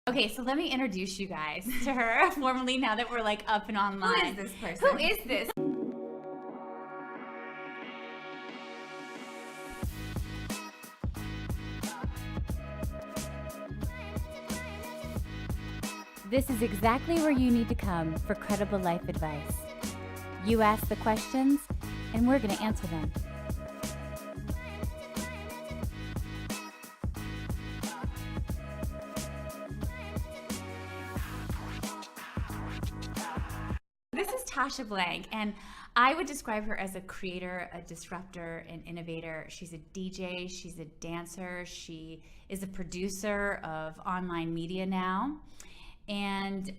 Okay, so let me introduce you guys to her formally now that we're like up and online. Who is this person? Who is this? This is exactly where you need to come for credible life advice. You ask the questions, and we're going to answer them. This is Tasha Blank, and I would describe her as a creator, a disruptor, an innovator. She's a DJ, she's a dancer, she is a producer of online media now, and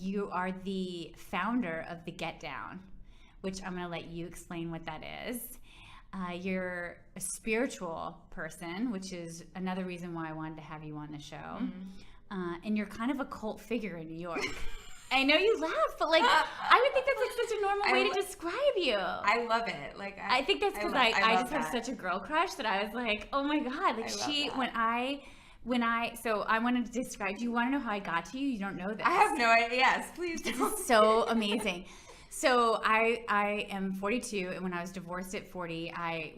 you are the founder of The Get Down, which I'm going to let you explain what that is. You're a spiritual person, which is another reason why I wanted to have you on the show, and you're kind of a cult figure in New York. I know you laugh, but like I would think that's like such a normal way to describe you. I love it. Like I think that's because I just have such a girl crush that I was like, oh my god, like so I wanted to describe. Do you want to know how I got to you? You don't know this. I have no idea. Yes, please. This is so amazing. So I am 42, and when I was divorced at 40, I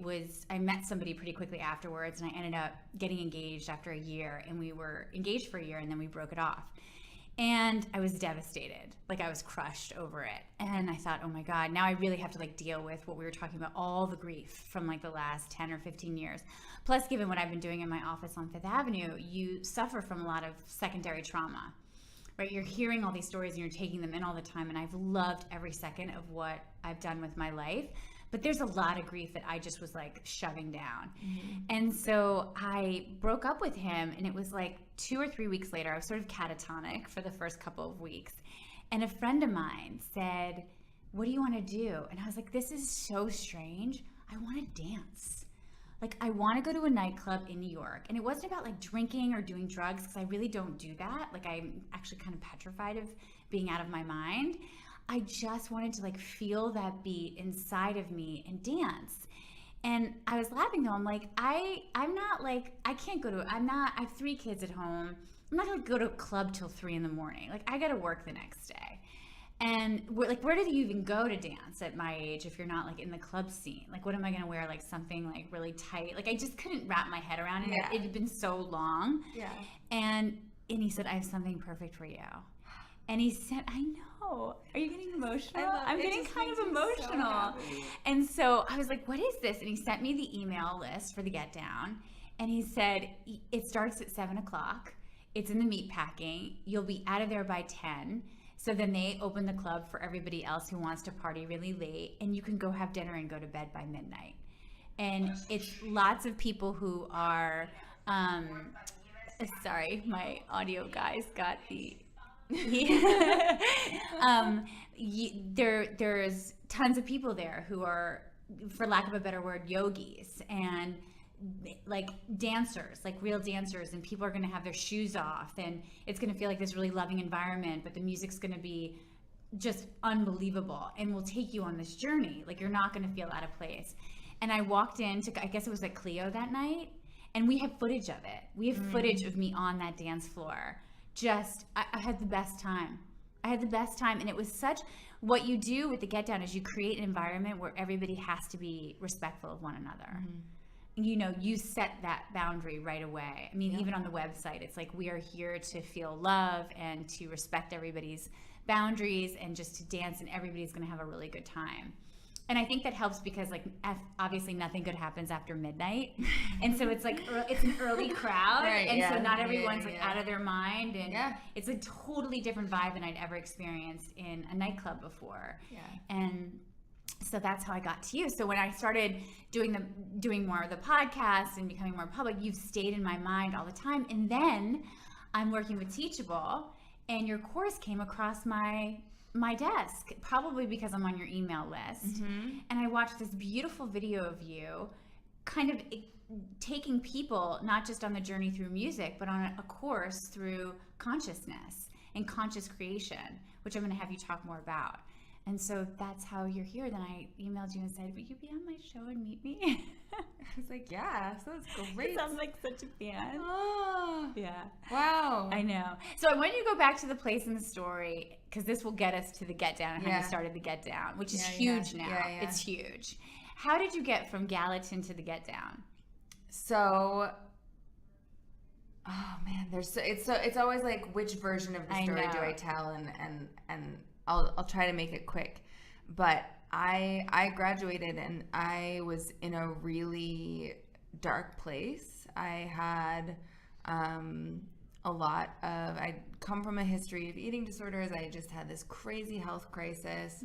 met somebody pretty quickly afterwards, and I ended up getting engaged after a year, and we were engaged for a year, and then we broke it off. And I was devastated. Like I was crushed over it. And I thought, oh my God, now I really have to like deal with what we were talking about, all the grief from like the last 10 or 15 years. Plus, given what I've been doing in my office on Fifth Avenue, you suffer from a lot of secondary trauma, right? You're hearing all these stories and you're taking them in all the time. And I've loved every second of what I've done with my life. But there's a lot of grief that I just was like shoving down. Mm-hmm. And so I broke up with him, and it was like 2 or 3 weeks later. I was sort of catatonic for the first couple of weeks. And a friend of mine said, what do you want to do? And I was like, this is so strange. I want to dance. Like I want to go to a nightclub in New York. And it wasn't about like drinking or doing drugs, because I really don't do that. Like I'm actually kind of petrified of being out of my mind. I just wanted to like feel that beat inside of me and dance. And I was laughing though. I'm like, I'm not like, I have 3 kids at home. I'm not gonna go to a club till 3 a.m. Like I gotta work the next day. And where did you even go to dance at my age if you're not like in the club scene? Like what am I gonna wear? Like something like really tight? Like I just couldn't wrap my head around it. Yeah. It had been so long. Yeah. And he said, I have something perfect for you. And he said, I know. Are you getting emotional? I'm getting kind of emotional. And so I was like, what is this? And he sent me the email list for the Get Down. And he said, it starts at 7 o'clock. It's in the meat packing. You'll be out of there by 10. So then they open the club for everybody else who wants to party really late. And you can go have dinner and go to bed by midnight. And it's lots of people who are, sorry, my audio guys got the... there's tons of people there who are, for lack of a better word, yogis and like dancers, like real dancers, and people are going to have their shoes off, and it's going to feel like this really loving environment, but the music's going to be just unbelievable and will take you on this journey. Like you're not going to feel out of place. And I walked into, I guess it was at Clio that night, and we have footage of it. We have footage of me on that dance floor. I had the best time. And it was such, what you do with the Get Down is you create an environment where everybody has to be respectful of one another. Mm-hmm. You know, you set that boundary right away. I mean, even on the website, it's like, we are here to feel love and to respect everybody's boundaries and just to dance, and everybody's going to have a really good time. And I think that helps because like obviously nothing good happens after midnight. And so it's like, it's an early crowd. Right, and so not everyone's out of their mind. And it's a totally different vibe than I'd ever experienced in a nightclub before. Yeah. And so that's how I got to you. So when I started doing more of the podcast and becoming more public, you've stayed in my mind all the time. And then I'm working with Teachable, and your course came across my desk, probably because I'm on your email list. Mm-hmm. And I watched this beautiful video of you kind of taking people not just on the journey through music, but on a course through consciousness and conscious creation, which I'm going to have you talk more about. And so that's how you're here. Then I emailed you and said, "Will you be on my show and meet me?" I was like, yeah, sounds great. You sound like such a fan. Oh, Yeah. wow. I know. So I want you to go back to the place in the story, because this will get us to the Get Down and how Yeah. you started the Get Down, which is Yeah, huge yeah. now. Yeah. It's huge. How did you get from Gallatin to the Get Down? So, oh man, it's always like, which version of the I story do know. I tell, and I'll try to make it quick. But I graduated and I was in a really dark place. I had I'd come from a history of eating disorders. I just had this crazy health crisis.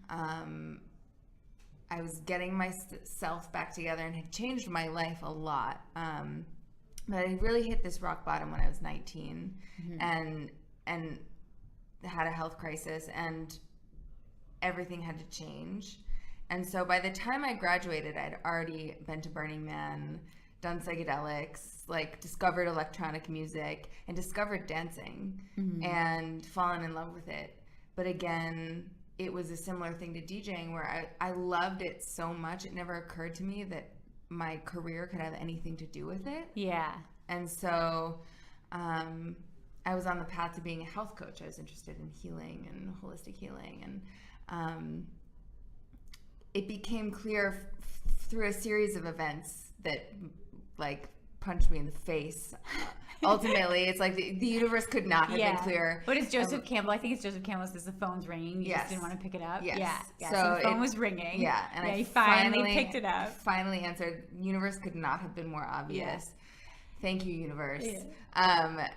I was getting myself back together and had changed my life a lot. But I really hit this rock bottom when I was 19 and had a health crisis, and everything had to change. And so by the time I graduated, I'd already been to Burning Man, done psychedelics, like discovered electronic music and discovered dancing and fallen in love with it. But again, it was a similar thing to DJing, where I loved it so much, it never occurred to me that my career could have anything to do with it. Yeah. And so I was on the path to being a health coach. I was interested in healing and holistic healing. And it became clear through a series of events that like punched me in the face. Ultimately, it's like the universe could not have been clearer. What is Joseph Campbell? I think it's Joseph Campbell says the phone's ringing. You Yes. just didn't want to pick it up. Yes. Yeah. So So the phone was ringing. Yeah, and I you finally picked it up. Finally answered. Universe could not have been more obvious. Thank you, universe. Yeah.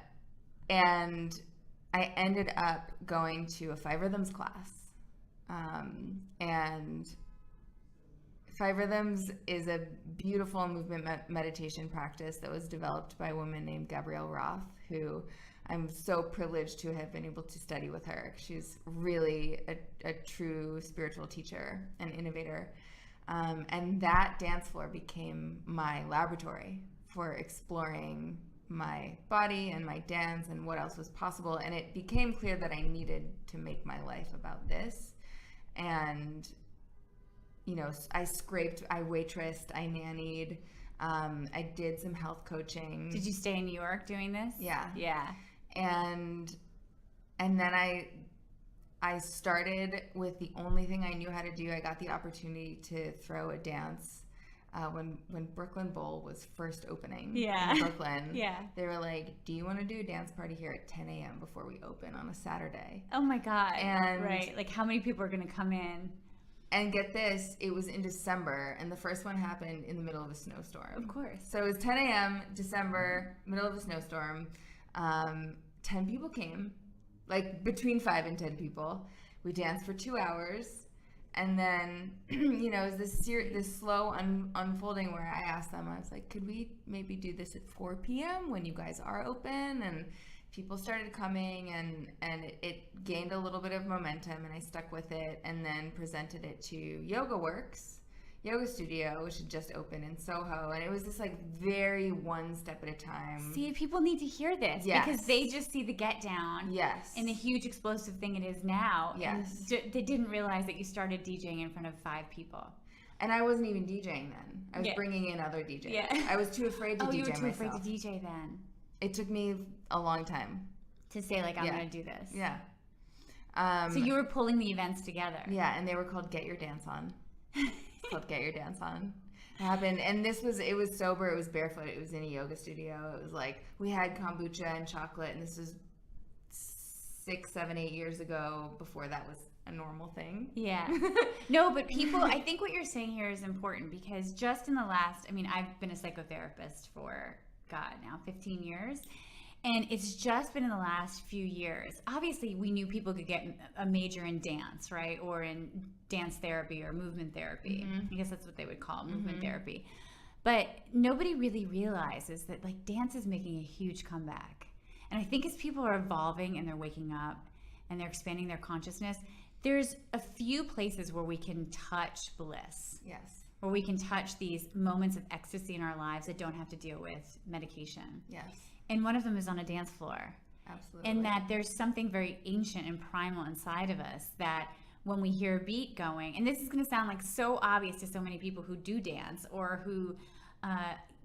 And I ended up going to a Five Rhythms class. And Five Rhythms is a beautiful movement meditation practice that was developed by a woman named Gabrielle Roth, who I'm so privileged to have been able to study with her. She's really a true spiritual teacher and innovator. And that dance floor became my laboratory for exploring my body and my dance and what else was possible. And it became clear that I needed to make my life about this. And you know, I waitressed, I nannied, I did some health coaching. Did you stay in New York doing this? Yeah. Yeah. And then I started with the only thing I knew how to do. I got the opportunity to throw a dance when Brooklyn Bowl was first opening in Brooklyn. Yeah. They were like, do you want to do a dance party here at 10 a.m. before we open on a Saturday? Oh my God. And right. Like, how many people are going to come in? And get this, it was in December, and the first one happened in the middle of a snowstorm. Of course. So it was 10 a.m., December, middle of a snowstorm. 10 people came, like between 5 and 10 people. We danced for 2 hours. And then, you know, it was this slow unfolding where I asked them, I was like, could we maybe do this at 4 p.m. when you guys are open? And people started coming, and it gained a little bit of momentum, and I stuck with it, and then presented it to Yoga Works yoga studio, which had just opened in Soho, and it was just like very one step at a time. See, people need to hear this because they just see the Get Down and the huge explosive thing it is now. Yes. And they didn't realize that you started DJing in front of 5 people. And I wasn't even DJing then. I was bringing in other DJs. Yeah. I was too afraid to DJ myself. Oh, you were too afraid to DJ then. It took me a long time to say, like, I'm going to do this. Yeah. So you were pulling the events together. Yeah, and they were called Get Your Dance On. It's called Get Your Dance On. It happened, and it was sober, it was barefoot, it was in a yoga studio. It was like, we had kombucha and chocolate, and this was 6, 7, 8 years ago, before that was a normal thing. Yeah. No, but people, I think what you're saying here is important, because just in the last, I mean, I've been a psychotherapist for, God, now 15 years. And it's just been in the last few years. Obviously, we knew people could get a major in dance, right? Or in dance therapy or movement therapy. I guess that's what they would call movement therapy. But nobody really realizes that, like, dance is making a huge comeback. And I think as people are evolving and they're waking up and they're expanding their consciousness, there's a few places where we can touch bliss. Yes. Where we can touch these moments of ecstasy in our lives that don't have to deal with medication. Yes. And one of them is on a dance floor. Absolutely. And that there's something very ancient and primal inside of us that when we hear a beat going, and this is going to sound like so obvious to so many people who do dance or who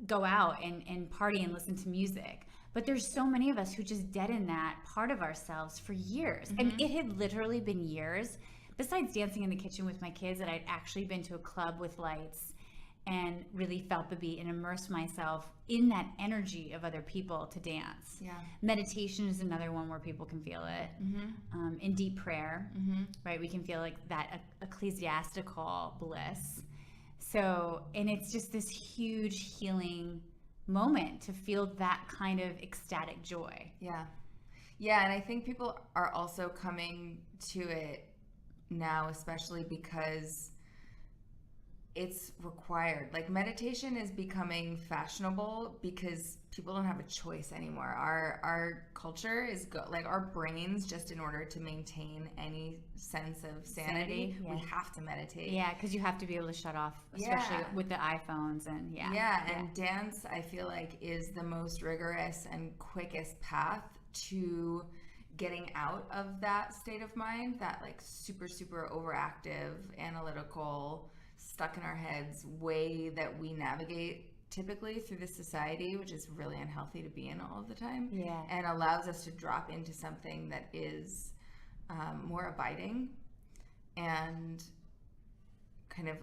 go out and party and listen to music. But there's so many of us who just deaden that part of ourselves for years. And it had literally been years, besides dancing in the kitchen with my kids, that I'd actually been to a club with lights and really felt the beat and immersed myself in that energy of other people to dance. Yeah. Meditation is another one where people can feel it. In deep prayer, right? We can feel like that ecclesiastical bliss. So, and it's just this huge healing moment to feel that kind of ecstatic joy. Yeah. Yeah, and I think people are also coming to it now, especially because it's required. Like, meditation is becoming fashionable because people don't have a choice anymore. Our culture is like our brains, just in order to maintain any sense of sanity. Yeah. We have to meditate. Yeah, because you have to be able to shut off, especially with the iPhones and and dance, I feel like, is the most rigorous and quickest path to getting out of that state of mind, that like super overactive, analytical, stuck in our heads way that we navigate typically through this society, which is really unhealthy to be in all of the time. And allows us to drop into something that is more abiding and kind of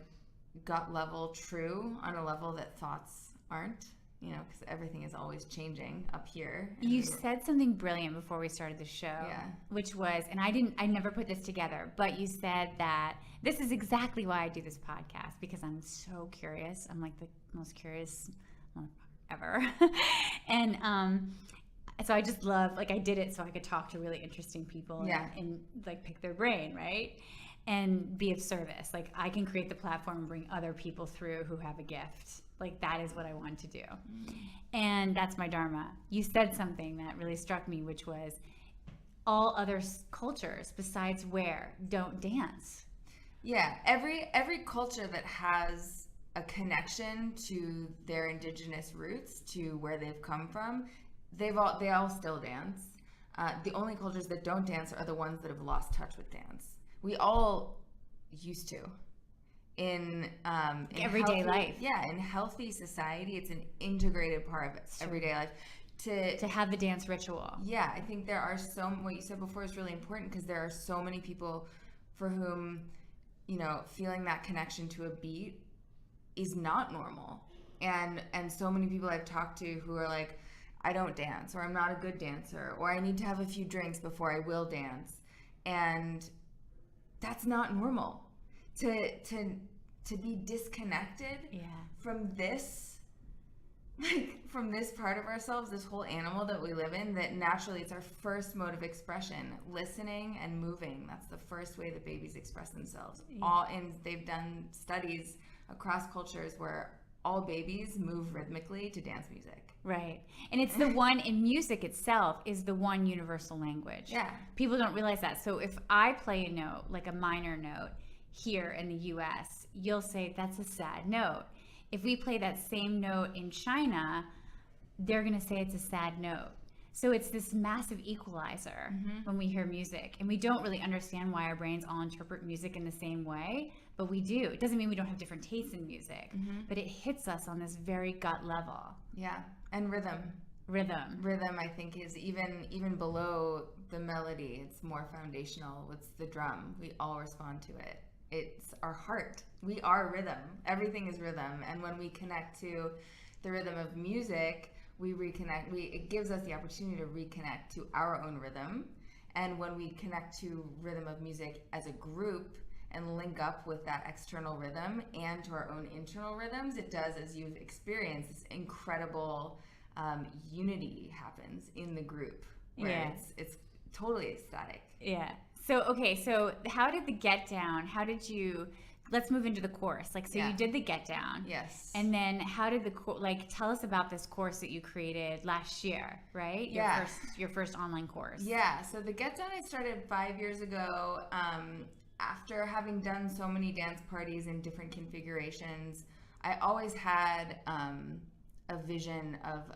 gut level true on a level that thoughts aren't, you know, because everything is always changing up here. You said something brilliant before we started the show, which was, and I never put this together, but you said that this is exactly why I do this podcast, because I'm so curious. I'm like the most curious ever. And so I just love, like, I did it so I could talk to really interesting people and like pick their brain, right? And be of service. Like, I can create the platform and bring other people through who have a gift. Like, that is what I want to do. And that's my dharma. You said something that really struck me, which was all other cultures besides where don't dance. Yeah, every culture that has a connection to their indigenous roots, to where they've come from, they all still dance. The only cultures that don't dance are the ones that have lost touch with dance. We all used to. In everyday life. Yeah, in healthy society, it's an integrated part of everyday life. To have the dance ritual. Yeah, I think there are what you said before is really important, because there are so many people for whom, you know, feeling that connection to a beat is not normal. And so many people I've talked to who are like, I don't dance, or I'm not a good dancer, or I need to have a few drinks before I will dance. And that's not normal. To be disconnected from this, like, from this part of ourselves, this whole animal that we live in, that naturally it's our first mode of expression. Listening and moving, that's the first way that babies express themselves. And they've done studies across cultures where all babies move rhythmically to dance music. Right. And it's the one, in music itself is the one universal language. Yeah. People don't realize that. So if I play a note, like a minor note here in the US, you'll say that's a sad note. If we play that same note in China, they're going to say it's a sad note. So it's this massive equalizer when we hear music. And we don't really understand why our brains all interpret music in the same way, but we do. It doesn't mean we don't have different tastes in music, but it hits us on this very gut level. Yeah. And rhythm, I think, is even below the melody. It's more foundational. It's the drum. We all respond to it. It's our heart. We are rhythm. Everything is rhythm. And when we connect to the rhythm of music, we reconnect. It gives us the opportunity to reconnect to our own rhythm. And when we connect to rhythm of music as a group and link up with that external rhythm and to our own internal rhythms, it does, as you've experienced, this incredible unity happens in the group where it's totally ecstatic. Yeah. So, okay, so how did the get down, let's move into the course. Like, so you did the get down. Yes. And then how did tell us about this course that you created last year, right? Your first online course. Yeah. So the get down I started 5 years ago, after having done so many dance parties in different configurations. I always had a vision of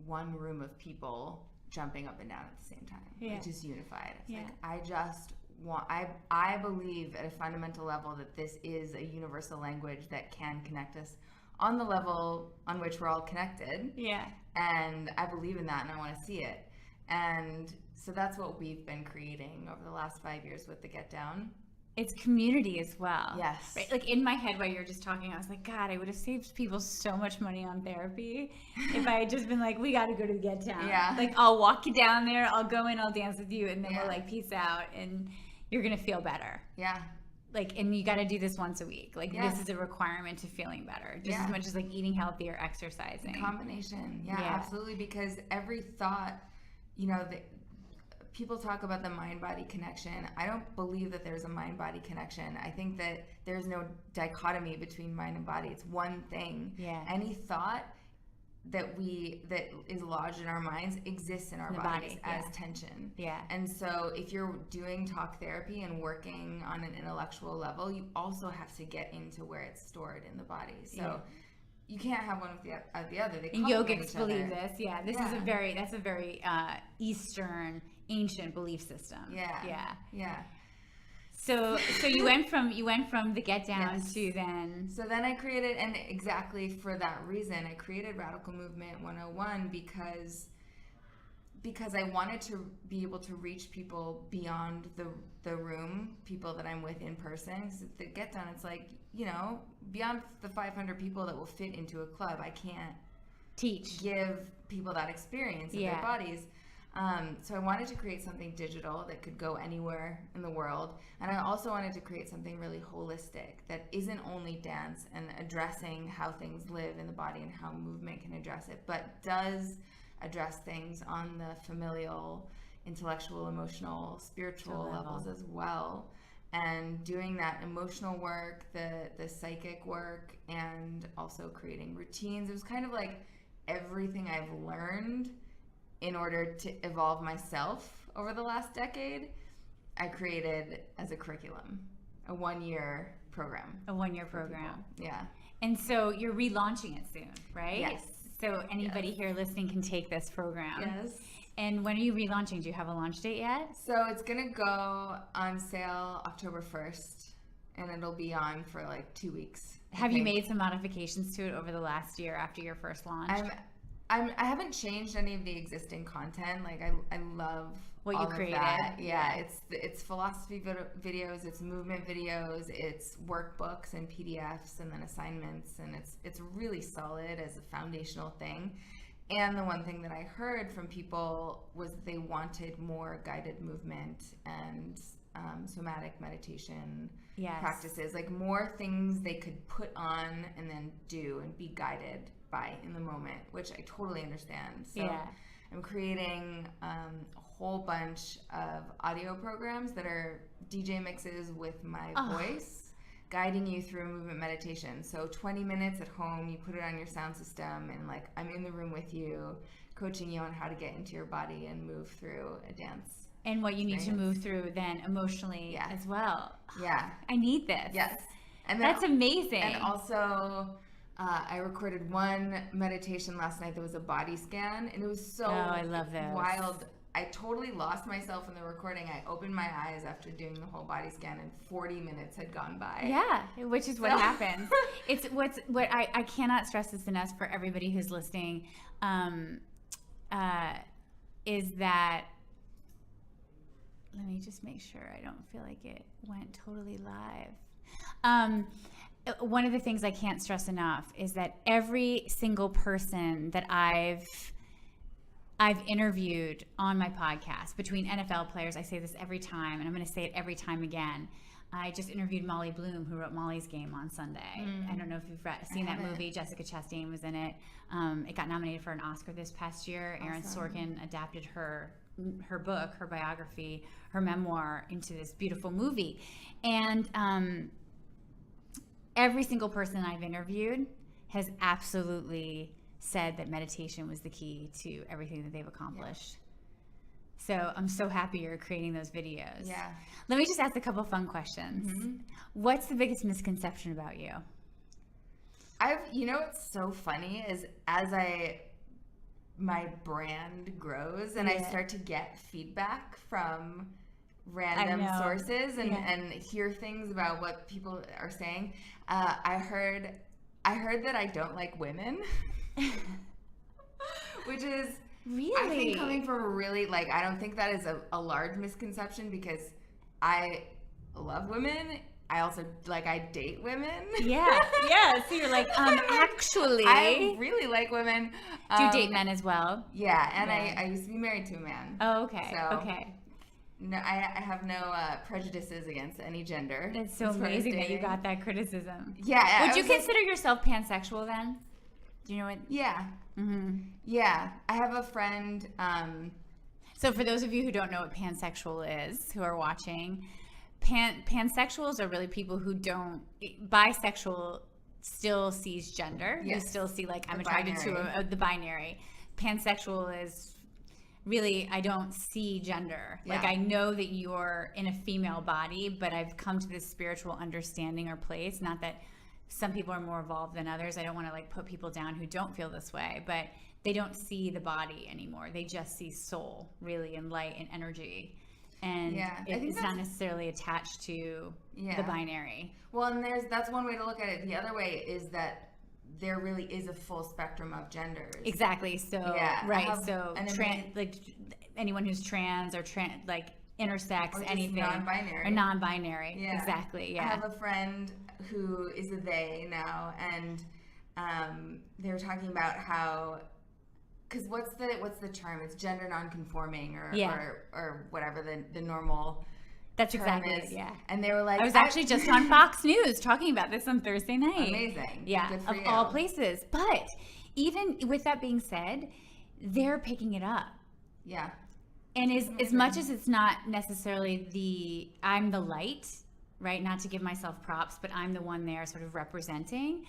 one room of people jumping up and down at the same time, which is unified. It's like, I just I believe at a fundamental level that this is a universal language that can connect us on the level on which we're all connected. Yeah. And I believe in that, and I want to see it. And so that's what we've been creating over the last 5 years with the Get Down. It's community as well. Yes. Right? Like in my head while you were just talking, I was like, God, I would have saved people so much money on therapy if I had just been like, we got to go to the Get Down. Yeah. Like, I'll walk you down there, I'll go in, I'll dance with you, and then Yeah. we'll like peace out, and you're going to feel better. Yeah. Like, and you got to do this once a week. Like, Yeah. this is a requirement to feeling better, just Yeah. as much as like eating healthy or exercising. Combination. Yeah, Yeah. absolutely. Because every thought, people talk about the mind-body connection. I don't believe that there's a mind-body connection. I think that there's no dichotomy between mind and body. It's one thing. Yeah. Any thought that is lodged in our minds exists in our bodies as tension. Yeah. And so if you're doing talk therapy and working on an intellectual level, you also have to get into where it's stored in the body. So you can't have one without the other. They complement Yogics each other. believe this. Yeah. This is that's a very Eastern ancient belief system. Yeah. So you went from the Get Down Yes. to then. So then I created, and exactly for that reason, I created Radical Movement 101 because I wanted to be able to reach people beyond the room, people that I'm with in person. Because at the Get Down, it's like, beyond the 500 people that will fit into a club, I can't Teach. give people that experience in their bodies. So I wanted to create something digital that could go anywhere in the world. And I also wanted to create something really holistic that isn't only dance and addressing how things live in the body and how movement can address it, but does address things on the familial, intellectual, emotional, spiritual levels as well. And doing that emotional work, the psychic work, and also creating routines. It was kind of like everything I've learned in order to evolve myself over the last decade, I created as a curriculum, a 1-year program. A 1-year program. Yeah. And so you're relaunching it soon, right? Yes. So anybody here listening can take this program. Yes. And when are you relaunching? Do you have a launch date yet? So it's going to go on sale October 1st, and it'll be on for like 2 weeks. Have you made some modifications to it over the last year after your first launch? I haven't changed any of the existing content. Like I love what all you created. Of that. Yeah, it's philosophy videos, it's movement videos, it's workbooks and PDFs, and then assignments, and it's really solid as a foundational thing. And the one thing that I heard from people was they wanted more guided movement and somatic meditation practices, like more things they could put on and then do and be guided by in the moment, which I totally understand. So I'm creating a whole bunch of audio programs that are DJ mixes with my voice, guiding you through movement meditation. So 20 minutes at home, you put it on your sound system, and like I'm in the room with you, coaching you on how to get into your body and move through a dance. And what you need to move through then emotionally as well. Yeah. I need this. Yes. And that's amazing. And also, I recorded one meditation last night that was a body scan, and it was so I love this. Wild. I totally lost myself in the recording. I opened my eyes after doing the whole body scan, and 40 minutes had gone by. Yeah, which is what happens. It's what I cannot stress this enough for everybody who's listening, is that, let me just make sure I don't feel like it went totally live. One of the things I can't stress enough is that every single person that I've interviewed on my podcast, between NFL players, I say this every time, and I'm going to say it every time again. I just interviewed Molly Bloom, who wrote Molly's Game on Sunday. I don't know if you've seen that movie. Jessica Chastain was in it. It got nominated for an Oscar this past year. Awesome. Aaron Sorkin adapted her book, her biography, her memoir into this beautiful movie. And every single person I've interviewed has absolutely said that meditation was the key to everything that they've accomplished. So I'm so happy you're creating those videos. Yeah. Let me just ask a couple fun questions. What's the biggest misconception about you? What's so funny is as my brand grows and I start to get feedback from random sources and hear things about what people are saying. I heard that I don't like women, which is really, I think, coming from a really, like, I don't think that is a large misconception, because I love women. I also, like, I date women. Yeah. So you're like, actually, I really like women. Do you date men as well? Yeah, and I used to be married to a man. Oh, okay. So, okay. No, I have no prejudices against any gender. It's so amazing that you got that criticism. Yeah. Would you consider yourself pansexual then? Do you know what? Yeah. Mm-hmm. Yeah. I have a friend. So for those of you who don't know what pansexual is, who are watching, pansexuals are really people who don't. Bisexual still sees gender. Yes. You still see, like, I'm attracted to the binary. Pansexual is really, I don't see gender. Yeah. Like, I know that you're in a female body, but I've come to this spiritual understanding or place. Not that some people are more evolved than others. I don't want to, like, put people down who don't feel this way, but they don't see the body anymore. They just see soul, really, and light and energy. And it's not necessarily attached to the binary. Well, and that's one way to look at it. The other way is that there really is a full spectrum of genders. Exactly. So so like anyone who's trans or like intersex, or anything, non-binary. Or non-binary. Yeah. Exactly. Yeah. I have a friend who is a they now, and they were talking about how, because what's the term? It's gender non-conforming or whatever the normal. That's exactly it, yeah. And they were like, I was actually just on Fox News talking about this on Thursday night. Amazing. Yeah, good for of you. all places. But even with that being said, they're picking it up. Yeah. And as much as it's not necessarily I'm the light, right? Not to give myself props, but I'm the one there sort of representing.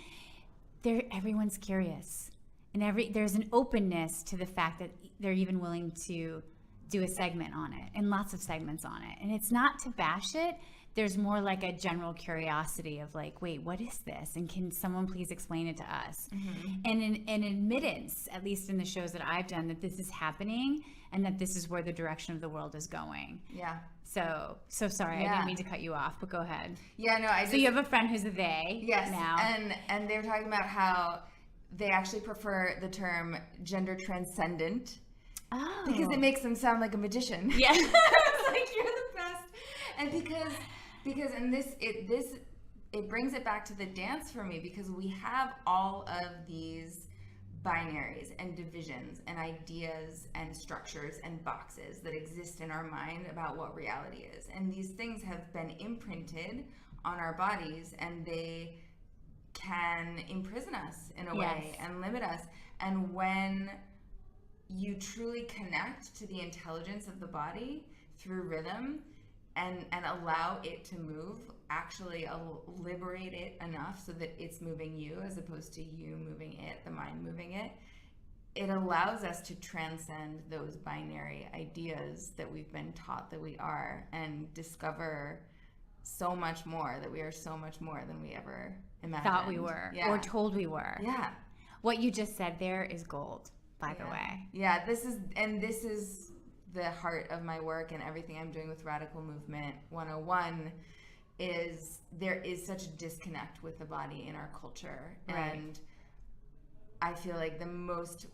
Everyone's curious. And there's an openness to the fact that they're even willing to do a segment on it, and lots of segments on it. And it's not to bash it. There's more like a general curiosity of, like, wait, what is this? And can someone please explain it to us? Mm-hmm. And an admittance, at least in the shows that I've done, that this is happening and that this is where the direction of the world is going. Yeah. So sorry, I didn't mean to cut you off, but go ahead. Yeah, no, So you have a friend who's a they. Yes. Now. And they were talking about how they actually prefer the term gender transcendent. Oh. Because it makes them sound like a magician. Yeah. It's like, you're the best. And because it brings it back to the dance for me, because we have all of these binaries and divisions and ideas and structures and boxes that exist in our mind about what reality is. And these things have been imprinted on our bodies, and they can imprison us in a way and limit us. And when you truly connect to the intelligence of the body through rhythm and allow it to move, actually liberate it enough so that it's moving you as opposed to you moving it, the mind moving it, it allows us to transcend those binary ideas that we've been taught that we are, and discover so much more, that we are so much more than we ever imagined. Thought we were, or told we were. Yeah. What you just said there is gold. By the way. Yeah, this is the heart of my work, and everything I'm doing with Radical Movement 101 is there is such a disconnect with the body in our culture. Right. And I feel like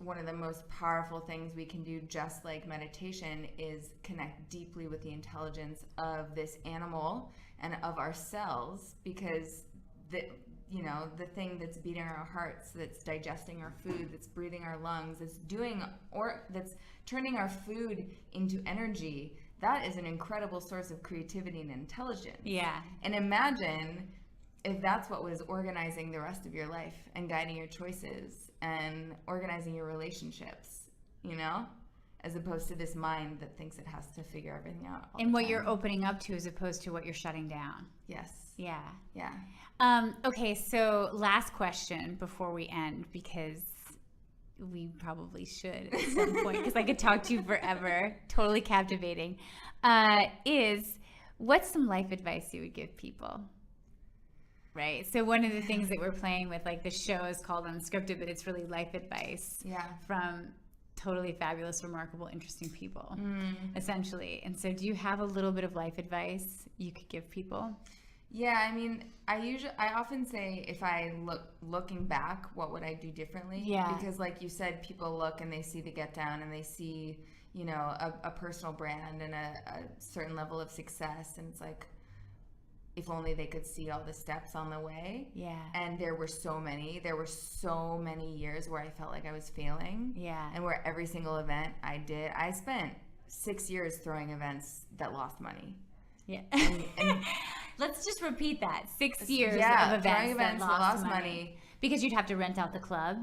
one of the most powerful things we can do, just like meditation, is connect deeply with the intelligence of this animal and of ourselves, because the thing that's beating our hearts, that's digesting our food, that's breathing our lungs, that's turning our food into energy, that is an incredible source of creativity and intelligence. Yeah. And imagine if that's what was organizing the rest of your life and guiding your choices and organizing your relationships, as opposed to this mind that thinks it has to figure everything out. And what you're opening up to as opposed to what you're shutting down. Yes. Yeah. Yeah. Okay, so last question before we end, because we probably should at some point, because I could talk to you forever. Totally captivating. Is what's some life advice you would give people? Right. So one of the things that we're playing with, like, the show is called Unscripted, but it's really life advice. Yeah. From totally fabulous, remarkable, interesting people, essentially. And so do you have a little bit of life advice you could give people? Yeah, I mean, I often say, if I looking back, what would I do differently? Yeah. Because like you said, people look and they see the get down and they see, you know, a personal brand and a certain level of success, and it's like, if only they could see all the steps on the way. Yeah. And there were so many years where I felt like I was failing. Yeah. And where every single event I spent 6 years throwing events that lost money. Yeah. And let's just repeat that. 6 years yeah, of throwing events that lost money. money. Because you'd have to rent out the club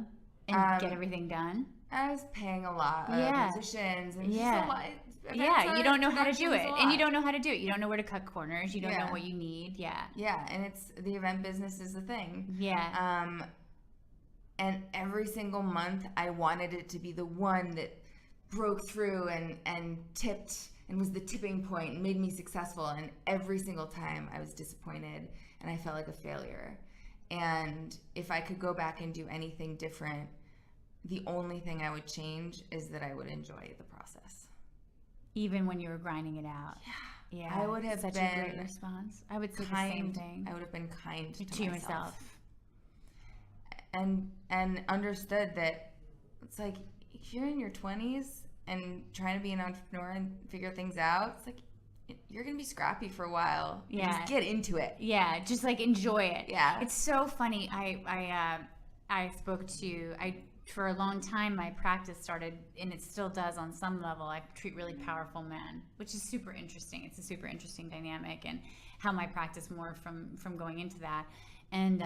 and get everything done. I was paying a lot of musicians and just a lot. Yeah, you don't know how to do it. And you don't know how to do it. You don't know where to cut corners. You don't know what you need. Yeah. Yeah, and it's the event business is the thing. Yeah. And every single month I wanted it to be the one that broke through and tipped and was the tipping point and made me successful. And every single time I was disappointed and I felt like a failure. And if I could go back and do anything different, the only thing I would change is that I would enjoy the process. Even when you were grinding it out. Yeah. Yeah. I would have such been a great response. I would say the same thing. I would have been kind to myself. And understood that it's like, if you're in your 20s and trying to be an entrepreneur and figure things out, it's like, you're going to be scrappy for a while. Yeah. Just get into it. Yeah. Just like enjoy it. Yeah. It's so funny. I spoke to, for a long time, my practice started, and it still does on some level. I treat really powerful men, which is super interesting. It's a super interesting dynamic, and how my practice morphed from going into that. And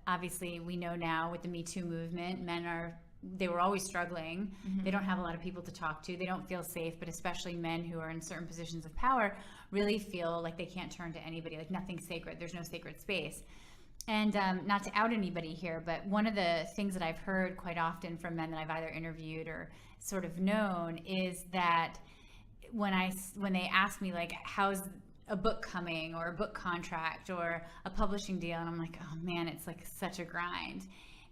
obviously, we know now with the Me Too movement, they were always struggling. Mm-hmm. They don't have a lot of people to talk to. They don't feel safe, but especially men who are in certain positions of power really feel like they can't turn to anybody, like nothing's sacred. There's no sacred space. And not to out anybody here, but one of the things that I've heard quite often from men that I've either interviewed or sort of known is that when they ask me, like, how's a book coming or a book contract or a publishing deal, and I'm like, oh man, it's like such a grind.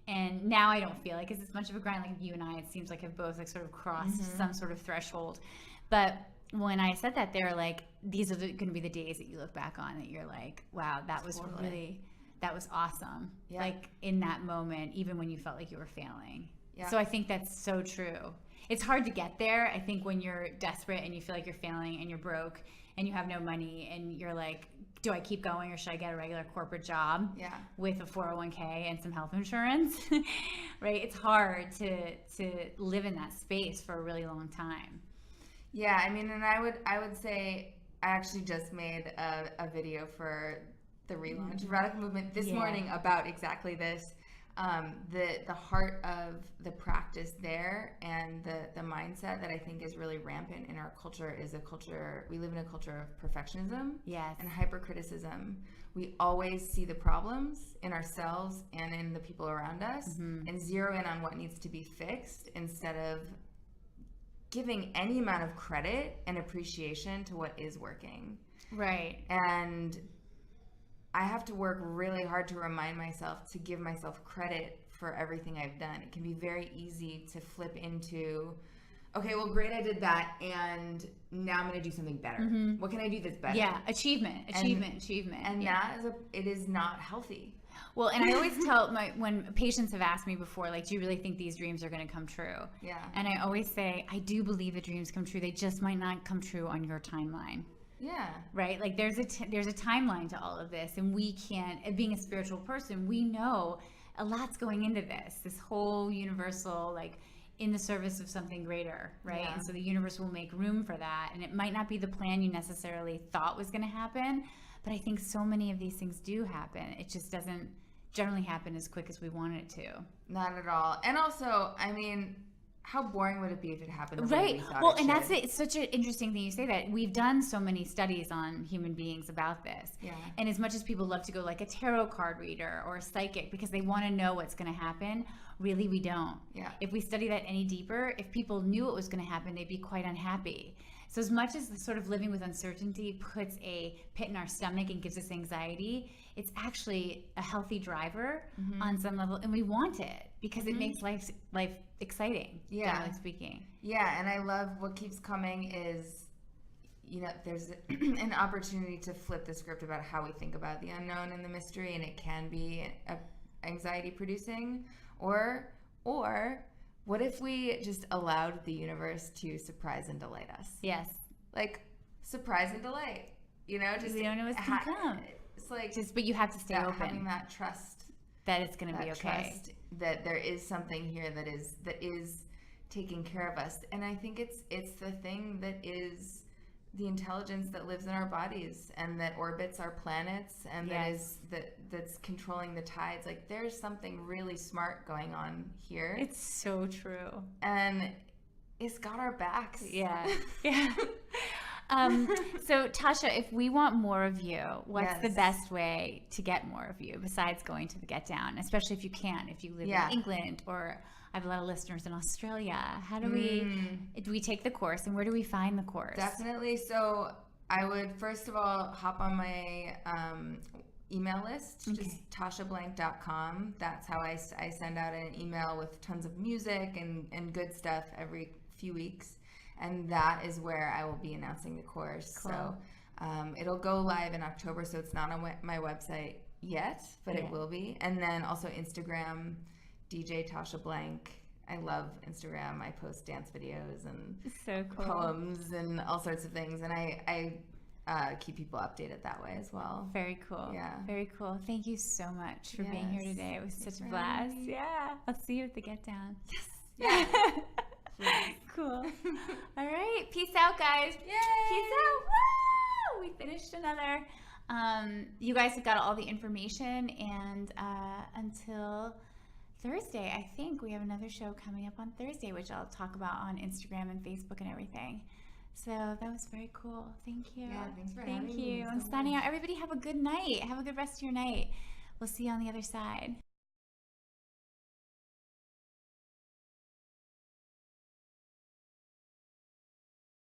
And now I don't feel like it's as much of a grind. Like you and I, it seems like have both like sort of crossed some sort of threshold. But when I said that, they're like, these are going to be the days that you look back on that you're like, wow, that was really... that was awesome. Yeah. Like in that moment, even when you felt like you were failing. Yeah. So I think that's so true. It's hard to get there. I think when you're desperate and you feel like you're failing and you're broke and you have no money and you're like, do I keep going or should I get a regular corporate job with a 401k and some health insurance? Right? It's hard to live in that space for a really long time. Yeah, I mean, and I would say I actually just made a video for the relaunch of Radical Movement this morning about exactly this. The heart of the practice there and the mindset that I think is really rampant in our culture is we live in a culture of perfectionism and hypercriticism. We always see the problems in ourselves and in the people around us and zero in on what needs to be fixed instead of giving any amount of credit and appreciation to what is working. Right. And I have to work really hard to remind myself to give myself credit for everything I've done. It can be very easy to flip into, okay, well, great, I did that, and now I'm going to do something better. What can I do that's better? Yeah, achievement. And it is not healthy. Well, and I always tell when patients have asked me before, like, do you really think these dreams are going to come true? Yeah. And I always say, I do believe the dreams come true. They just might not come true on your timeline. Yeah. Right? Like there's a timeline to all of this, and we can't, being a spiritual person, we know a lot's going into this whole universal, like in the service of something greater, right? Yeah. And so the universe will make room for that, and it might not be the plan you necessarily thought was going to happen, but I think so many of these things do happen. It just doesn't generally happen as quick as we want it to. Not at all. And also, I mean, how boring would it be if it happened the way right. we thought Well, it and should? that's it. It's such an interesting thing you say that. We've done so many studies on human beings about this. Yeah. And as much as people love to go like a tarot card reader or a psychic because they want to know what's going to happen, really we don't. Yeah. If we study that any deeper, if people knew what was going to happen, they'd be quite unhappy. So as much as the sort of living with uncertainty puts a pit in our stomach and gives us anxiety, it's actually a healthy driver on some level, and we want it because it makes life exciting, generally speaking. Yeah, and I love what keeps coming is, there's an opportunity to flip the script about how we think about the unknown and the mystery, and it can be anxiety producing, or what if we just allowed the universe to surprise and delight us? Yes. Like, surprise and delight, just we don't know what's going to come. It's like, but you have to stay open. Having that trust that it's going to be okay. Trust that there is something here that is taking care of us. And I think it's the thing that is the intelligence that lives in our bodies and that orbits our planets and that's controlling the tides. Like, there's something really smart going on here. It's so true. And it's got our backs. Yeah. So Tasha, if we want more of you, what's the best way to get more of you besides going to the Get Down, especially if you live in England, or I have a lot of listeners in Australia. How do we take the course, and where do we find the course? Definitely. So I would first of all hop on my email list, just tashablank.com. That's how I send out an email with tons of music and good stuff every few weeks. And that is where I will be announcing the course. Cool. So it'll go live in October, so it's not on my website yet, but it will be. And then also Instagram, DJ Tasha Blank. I love Instagram. I post dance videos and poems and all sorts of things. And I keep people updated that way as well. Very cool. Yeah. Very cool. Thank you so much for being here today. It was such a blast. Yeah. I'll see you at the Get Down. Yes. Yeah. Cool. All right. Peace out, guys. Yay. Peace out. Woo! We finished another. You guys have got all the information, and until Thursday, I think we have another show coming up on Thursday, which I'll talk about on Instagram and Facebook and everything. So that was very cool. Thank you. Yeah, thanks for having me. Thank you. I'm signing out. Everybody have a good night. Have a good rest of your night. We'll see you on the other side.